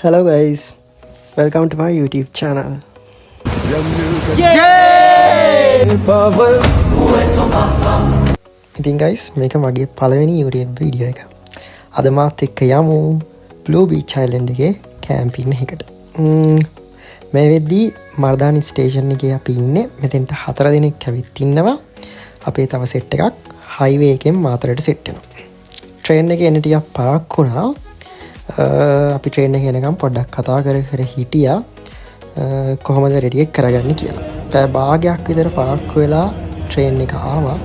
Hello guys, welcome to my YouTube channel. ඉතින් guys මේක මගේ පළවෙනි YouTube වීඩියෝ එක. අද මාත් එක්ක යමු Blue Beach Island එකේ කැම්පින් එකකට. මේ වෙද්දී මර්දානි ස්ටේෂන් එකේ අපි ඉන්නේ. මෙතෙන්ට 4 දිනක් ඇවිත් ඉන්නවා. අපේ තව සෙට් එකක් හයිවේ එකෙන් මාතරට සෙට් වෙනවා. ට්‍රේන් එකේ එන ටිකක් පරක් වුණා. අපි ට්‍රේන් එකේ එනකම් පොඩ්ඩක් කතා කර හිටියා කොහොමද රෙඩි එක කරගන්නේ කියලා. පැය භාගයක් විතර පරක්කු වෙලා ට්‍රේන් එක ආවා.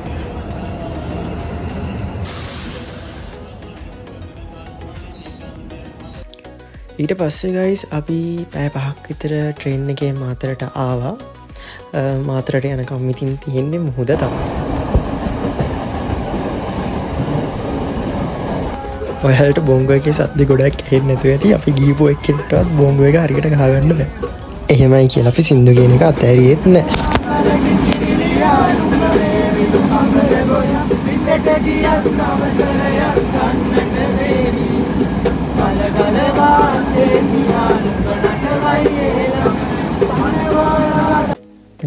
ඊට පස්සේ guys අපි පැය 5ක් විතර ට්‍රේන් එකේ මාතරට ආවා. මාතරට යනකම් ඉතින් තියෙන්නේ මුහුද තමයි. ඔයාලට බොංගෝ එකේ සද්ද ගොඩක් ඇහෙන්නේ නැතුව ඇති. අපි ගිහපු එක්කෙනෙක්ටවත් බොංගෝ එක හරියට ගහගන්න බෑ. එහෙමයි කියලා අපි සින්දු කියන එක අතෑරියෙත් නැහැ.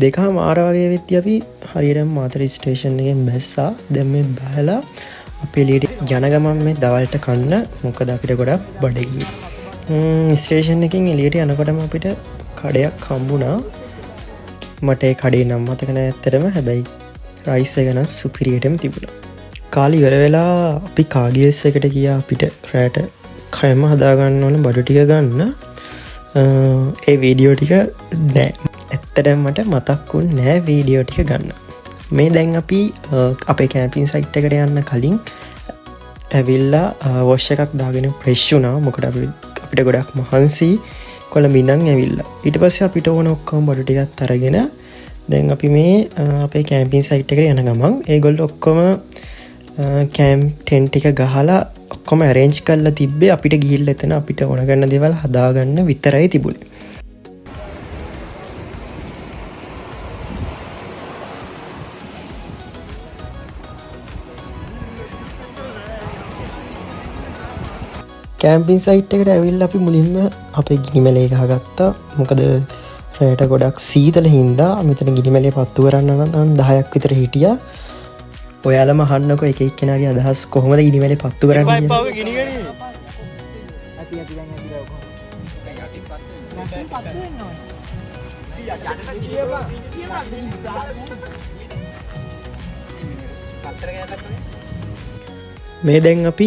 දෙකම ආර වගේ වෙද්දී අපි හරියටම මාතර ස්ටේෂන් එකෙන් බැස්සා. දැන් මේ බහලා අපි එළියට යන ගමන් මේ දවල්ට කන්න මොකද අපිට ගොඩක් බඩගිනි. ස්ටේෂන් එකකින් එළියට යනකොටම අපිට කඩයක් හම්බුණා. මට ඒ කඩේ නම මතක නැහැ ඇත්තටම. හැබැයි රයිස් එක නම් සුපිරියටම තිබුණා. කාලේ ඉවර වෙලා අපි කාගියස් එකට ගියා අපිට රැට කයම හදා ගන්න ඕන බඩු ටික ගන්න. ඒ වීඩියෝ ටික නෑ. ඇත්තටම මට මතක්ුන්නේ නෑ වීඩියෝ ටික ගන්න. මේ දැන් අපි අපේ කැම්පින් සයිට් එකට යන්න කලින් ඇවිල්ලා වොෂ් එකක් දාගෙන ෆ්‍රෙෂ් වුණා. මොකද අපිට ගොඩක් මහන්සි කොළඹ ඉඳන් ඇවිල්ලා. ඊට පස්සේ අපිට ඕන ඔක්කොම බඩු ටිකත් අරගෙන දැන් අපි මේ අපේ කැම්පින් සයිට් එකට යන ගමන් ඒගොල්ලෝ ඔක්කොම කැම්ප් ටෙන්ට් ටික ගහලා ඔක්කොම arrange කරලා තිබ්බේ. අපිට ගිහිල්ලා එතන අපිට ඕන ගන්න දේවල් හදාගන්න විතරයි තිබුණේ. කැම්පින් සයිට් එකට ඇවිල්ලා අපි මුලින්ම අපේ ගිනිමැලේ ගහගත්තා. මොකද රැට ගොඩක් සීතල හින්දා මෙතන ගිනිමැලේ පත්තු කරන්න නම් 10ක් විතර හිටියා. ඔයාලම අහන්නකෝ එක එක්කෙනාගේ අදහස් කොහොමද ගිනිමැලේ පත්තු කරන්නේ මේ දැන් අපි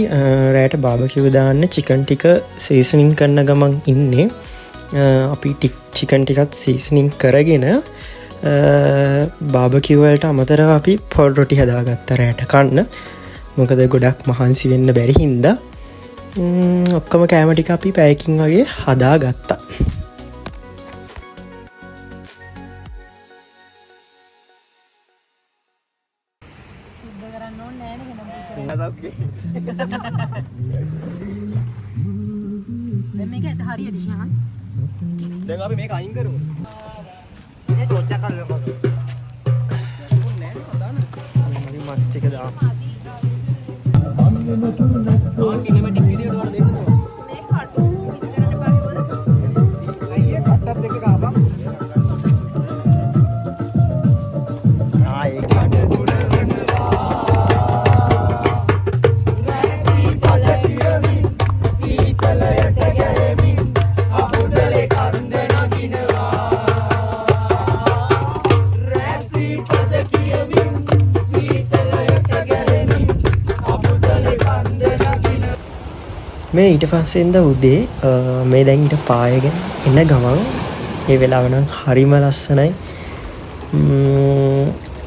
රෑට බාබකියු දාන්න චිකන් ටික සීසනින් කරන ගමන් ඉන්නේ. අපි චිකන් ටිකත් සීසනින් කරගෙන බාබකියු වලට අමතරව අපි පොල් රොටි හදාගත්ත රෑට කන්න. මොකද ගොඩක් මහන්සි වෙන්න බැරි හින්දා ඔක්කොම කෑම ටික අපි පැයකින් වගේ හදාගත්තා. දැන් අපි මේක අයින් කරමු. මේ ටොච්චක් අල්ලලා කොහොමද? අපි මස් ටික දාමු. සිනමැටික් විදියට වල දෙන්න ඕන. මේ කටු පිට කරන්න බලන්න. අයියේ කට්ටක් දෙක ගාපන්. ආයේ මේ ඊට පස්සෙන්ද උදේ මේ දැන් ඊට පායගෙන එන ගමන් ඒ වෙලාව නම් හරිම ලස්සනයි.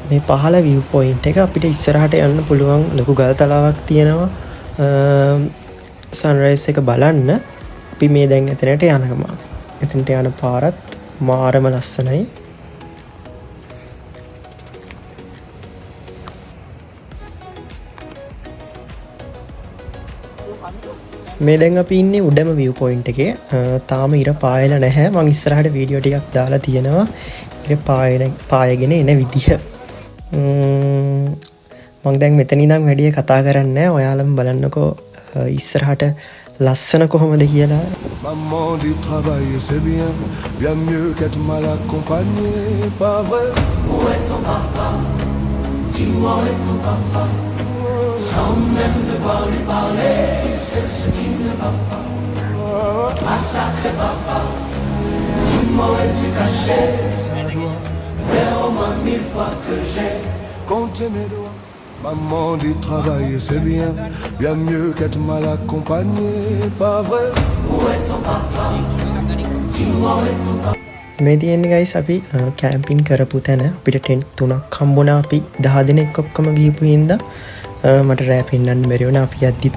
මේ පහළ view point එක අපිට ඉස්සරහට යන්න පුළුවන් ලොකු ගල් තලාවක් තියෙනවා. sunrise එක බලන්න අපි මේ දැන් එතනට යන ගමන් එතනට යන පාරත් මාරම ලස්සනයි. මේ දැන් අපි ඉන්නේ උඩම view point එකේ. තාම ඉර පායලා නැහැ. මම ඉස්සරහට වීඩියෝ ටිකක් දාලා තියෙනවා ඉර පායගෙන එන විදිහ. මම දැන් මෙතන ඉඳන් වැඩි කතා කරන්නේ නැහැ. ඔයාලම බලන්නකෝ ඉස්සරහට ලස්සන කොහොමද කියලා. Maman dit travailler c'est bien, bien mieux qu'être mal accompagné, pas vrai? Où est ton papa? Dis-moi où est ton papa? Sans même devoir lui parler, c'est ce qui ne va pas. Massacre papa, dis-moi où es-tu caché? Ça doit faire au moins 1000 fois que j'ai compté mes doigts. Maman dit travailler c'est bien, bien mieux qu'être mal accompagné, pas vrai? Où est ton papa? Dis-moi où est ton papa? මේ තියෙන්නේ guys අපි camping කරපු තැන අපිට tent 3ක් හම්බුණා. අපි 10 දිනක් ඔක්කොම ගිහපු හින්දා මට රෑ පෙන්නන්න බැරි වුණා. අපි යද්දිත්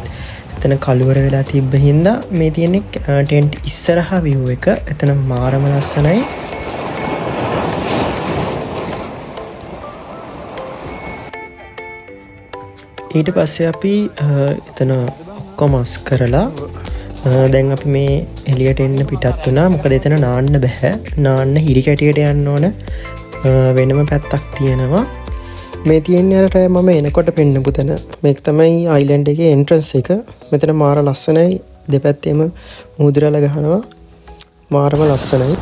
එතන කලවර වෙලා තිබ්බ හින්දා මේ තියෙන්නේ ටෙන්ට් ඉස්සරහා view එක. එතන මාරම ලස්සනයි. ඊට පස්සේ අපි එතන ඔක්කොම අස් කරලා දැන් අපි මේ එළියට එන්න පිටත් වුණා. මොකද එතන නාන්න බෑ. නාන්න හිරි කැටියට යන්න ඕන වෙනම පැත්තක් තියෙනවා. මේ තියෙන්නේ අර මම එනකොට පෙන්නපු තැන. මේක තමයි අයිලන්ඩ් එකේ එන්ට්‍රන්ස් එක. මෙතන මාර ලස්සනයි. දෙපැත්තේම මුහුදුරල ගහනවා. මාරම ලස්සනයි.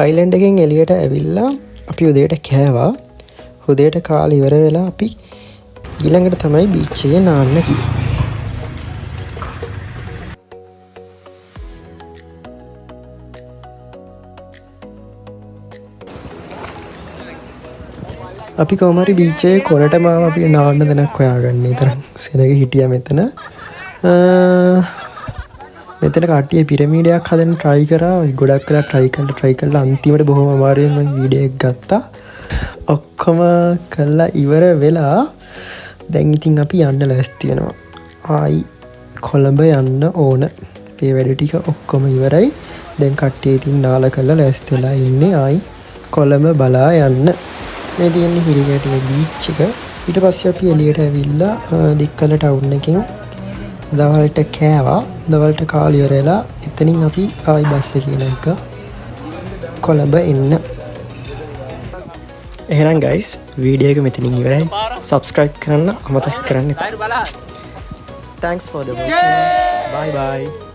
අයිලන්ඩ් එකෙන් එළියට ඇවිල්ලා අපි උදේට කෑවා. උදේට කාලා ඉවර වෙලා අපි ඊළඟට තමයි බීච් එකේ නාන්න ගියේ. අපි කොහොම හරි බීච් එකේ කොරටම අපි නාන්න තැනක් හොයාගන්න. තරම් සෙනග හිටියා මෙතන. මෙතන කට්ටිය පිරමීඩයක් හදන්න try කරා. ගොඩක් වෙලා try කරලා අන්තිමට බොහොම අමාරුවෙන් මම වීඩියෝ එක ගත්තා. ඔක්කොම කළා ඉවර වෙලා දැන් ඉතින් අපි යන්න ලෑස්ති වෙනවා. ආයි කොළඹ යන්න ඕන. මේ වැඩ ටික ඔක්කොම ඉවරයි. දැන් කට්ටිය ඉතින් නාලා කරලා ලෑස්ති වෙලා ඉන්නේ ආයි කොළඹ බලා යන්න. මේ තියෙන්නේ හිරිකැටිය බීච් එක. ඊට පස්සේ අපි එළියට ඇවිල්ලා දික්කල ටවුන් එකෙන් දවල්ට කෑවා. දවල්ට කාලා ඉවර වෙලා එතනින් අපි ආයි බස් එකේ නැග්ගා කොළඹ එන්න. එහෙනම් guys වීඩියෝ එක මෙතනින් ඉවරයි. subscribe කරන්න අමතක කරන්න එපා. Thanks for the watching. Bye bye.